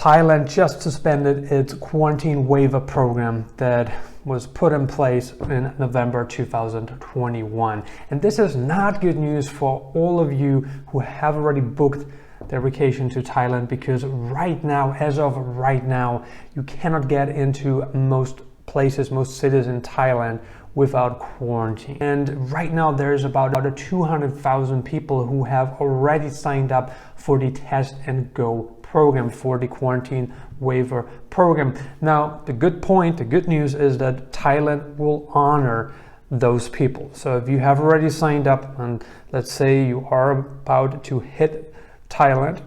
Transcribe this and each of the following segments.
Thailand just suspended its quarantine waiver program that was put in place in November 2021. And this is not good news for all of you who have already booked their vacation to Thailand, because right now, as of right now, you cannot get into most places, most cities in Thailand without quarantine. And right now there's about 200,000 people who have already signed up for the test and go program, for the quarantine waiver program. Now, the good news is that Thailand will honor those people. So if you have already signed up and let's say you are about to hit Thailand,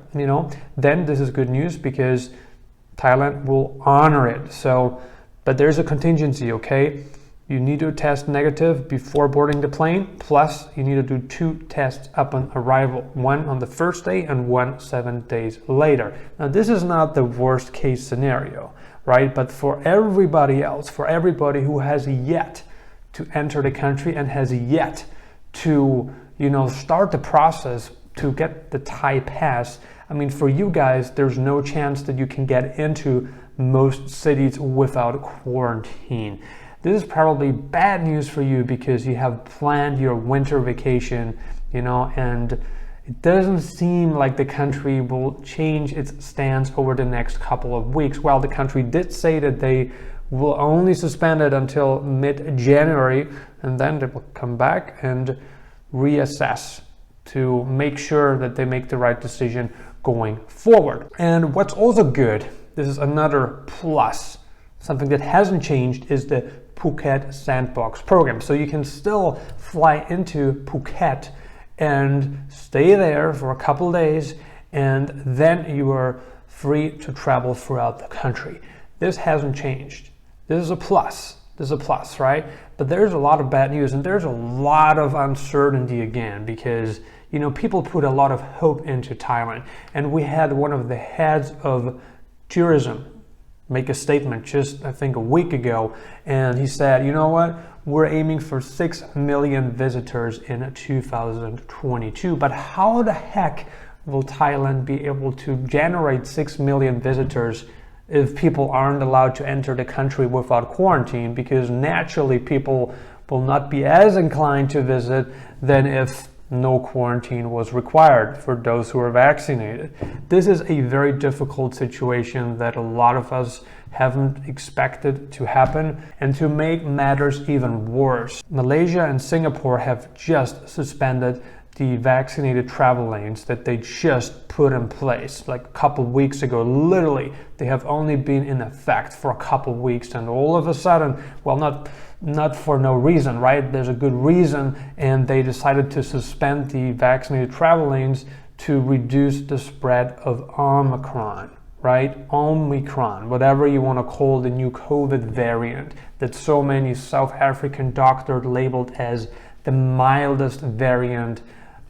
then this is good news because Thailand will honor it. So, but there's a contingency, okay? You need to test negative before boarding the plane, plus you need to do 2 tests upon arrival, one on the first day and one 7 days later. Now, this is not the worst case scenario, right? But for everybody else, for everybody who has yet to enter the country and has yet to, start the process to get the Thai pass, I mean, for you guys, there's no chance that you can get into most cities without quarantine. This is probably bad news for you because you have planned your winter vacation, and it doesn't seem like the country will change its stance over the next couple of weeks. Well, the country did say that they will only suspend it until mid-January, and then they will come back and reassess to make sure that they make the right decision going forward. And what's also good, this is another plus, something that hasn't changed, is the Phuket Sandbox program. So you can still fly into Phuket and stay there for a couple days, and then you are free to travel throughout the country. This hasn't changed. This is a plus. Right? But there's a lot of bad news and there's a lot of uncertainty again, because people put a lot of hope into Thailand. And we had one of the heads of tourism make a statement just, I think, a week ago, and he said, you know what, we're aiming for 6 million visitors in 2022, but how the heck will Thailand be able to generate 6 million visitors if people aren't allowed to enter the country without quarantine? Because naturally people will not be as inclined to visit than if no quarantine was required for those who are vaccinated. This is a very difficult situation that a lot of us haven't expected to happen. And to make matters even worse, Malaysia and Singapore have just suspended the vaccinated travel lanes that they just put in place like a couple weeks ago. Literally, they have only been in effect for a couple weeks, and all of a sudden, well, not for no reason, right? There's a good reason, and they decided to suspend the vaccinated travel lanes to reduce the spread of Omicron, right? Omicron, whatever you want to call the new COVID variant that so many South African doctors labeled as the mildest variant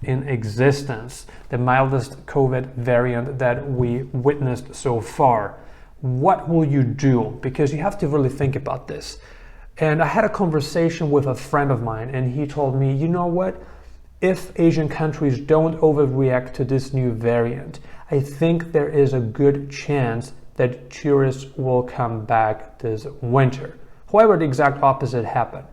in existence, the mildest COVID variant that we witnessed so far. What will you do? Because you have to really think about this. And I had a conversation with a friend of mine, and he told me, you know what? If Asian countries don't overreact to this new variant, I think there is a good chance that tourists will come back this winter. However, the exact opposite happened.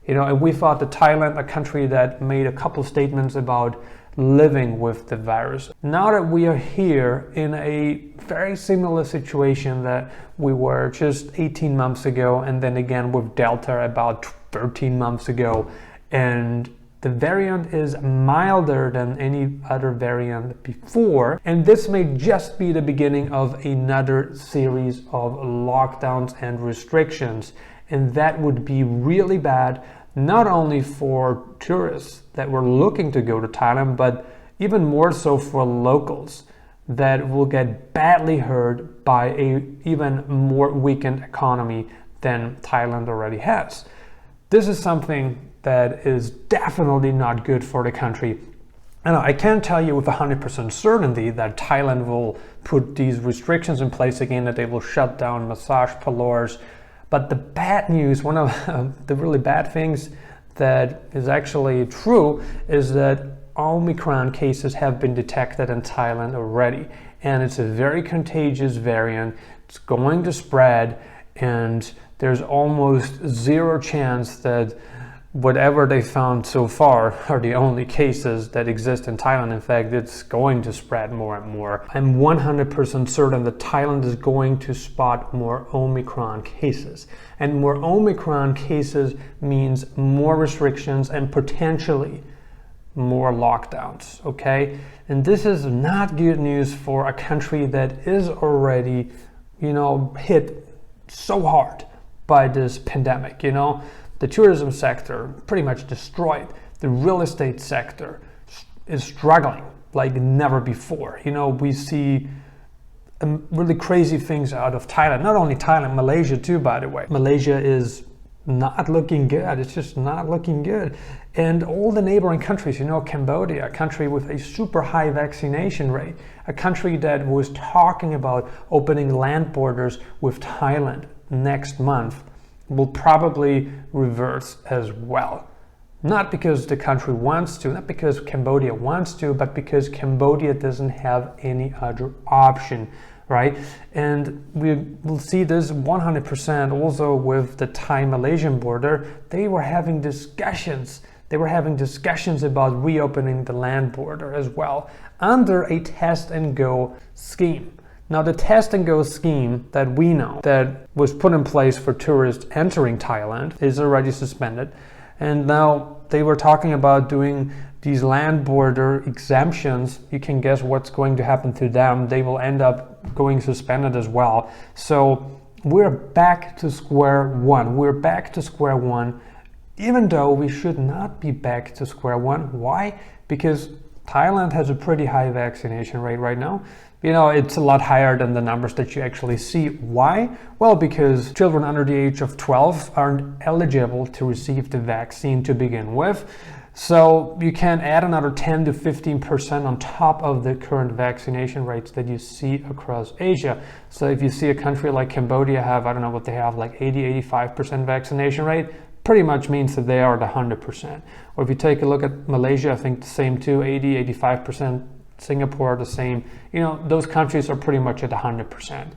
And we thought that Thailand, a country that made a couple statements about living with the virus. Now that we are here in a very similar situation that we were just 18 months ago, and then again with Delta about 13 months ago, and the variant is milder than any other variant before, and this may just be the beginning of another series of lockdowns and restrictions. And that would be really bad, not only for tourists that were looking to go to Thailand, but even more so for locals that will get badly hurt by a even more weakened economy than Thailand already has. This is something that is definitely not good for the country. And I can't tell you with 100% certainty that Thailand will put these restrictions in place again, that they will shut down massage parlors. But the bad news, one of the really bad things that is actually true, is that Omicron cases have been detected in Thailand already. and it's a very contagious variant. It's going to spread, and there's almost zero chance that whatever they found so far are the only cases that exist in Thailand. In fact, it's going to spread more and more. I'm 100% certain that Thailand is going to spot more Omicron cases. And more Omicron cases means more restrictions and potentially more lockdowns, okay? And this is not good news for a country that is already, hit so hard by this pandemic, The tourism sector pretty much destroyed. The real estate sector is struggling like never before. We see really crazy things out of Thailand. Not only Thailand, Malaysia too, by the way. Malaysia is not looking good. It's just not looking good. And all the neighboring countries, Cambodia, a country with a super high vaccination rate, a country that was talking about opening land borders with Thailand next month, will probably reverse as well. Not because the country wants to, not because Cambodia wants to, but because Cambodia doesn't have any other option, right? And we will see this 100% also with the Thai-Malaysian border. They were having discussions about reopening the land border as well under a test and go scheme. Now, the test and go scheme that we know that was put in place for tourists entering Thailand is already suspended. And now they were talking about doing these land border exemptions. You can guess what's going to happen to them. They will end up going suspended as well. So we're back to square one. Even though we should not be back to square one. Why? Because Thailand has a pretty high vaccination rate right now. It's a lot higher than the numbers that you actually see. Why? Well, because children under the age of 12 aren't eligible to receive the vaccine to begin with. So you can add another 10 to 15% on top of the current vaccination rates that you see across Asia. So if you see a country like Cambodia have, I don't know what they have, like 80-85% vaccination rate, pretty much means that they are at 100%. Or if you take a look at Malaysia, I think the same too, 80-85%. Singapore, the same. Those countries are pretty much at 100%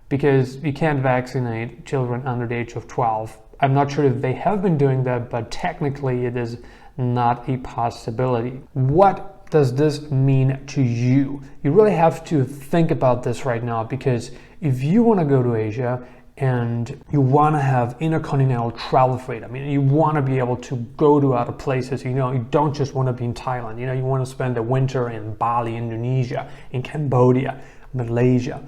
because you can't vaccinate children under the age of 12. I'm not sure if they have been doing that, but technically it is not a possibility. What does this mean to you? You really have to think about this right now, because if you want to go to Asia and you want to have intercontinental travel freedom, you want to be able to go to other places, you don't just want to be in Thailand, you want to spend the winter in Bali, Indonesia, in Cambodia, Malaysia,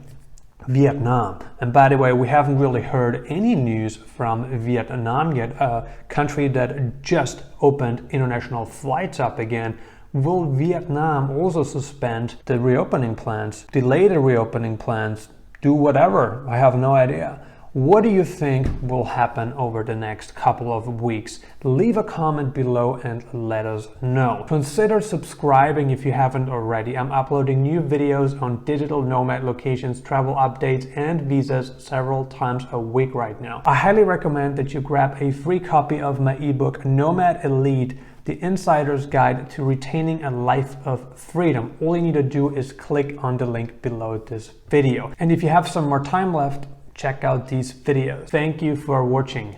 Vietnam. And by the way, we haven't really heard any news from Vietnam yet, a country that just opened international flights up again. Will Vietnam also suspend the reopening plans, delay the reopening plans, do whatever? I have no idea. What do you think will happen over the next couple of weeks? Leave a comment below and let us know. Consider subscribing if you haven't already. I'm uploading new videos on digital nomad locations, travel updates, and visas several times a week right now. I highly recommend that you grab a free copy of my ebook, Nomad Elite, The Insider's Guide to Retaining a Life of Freedom. All you need to do is click on the link below this video. And if you have some more time left, check out these videos. Thank you for watching.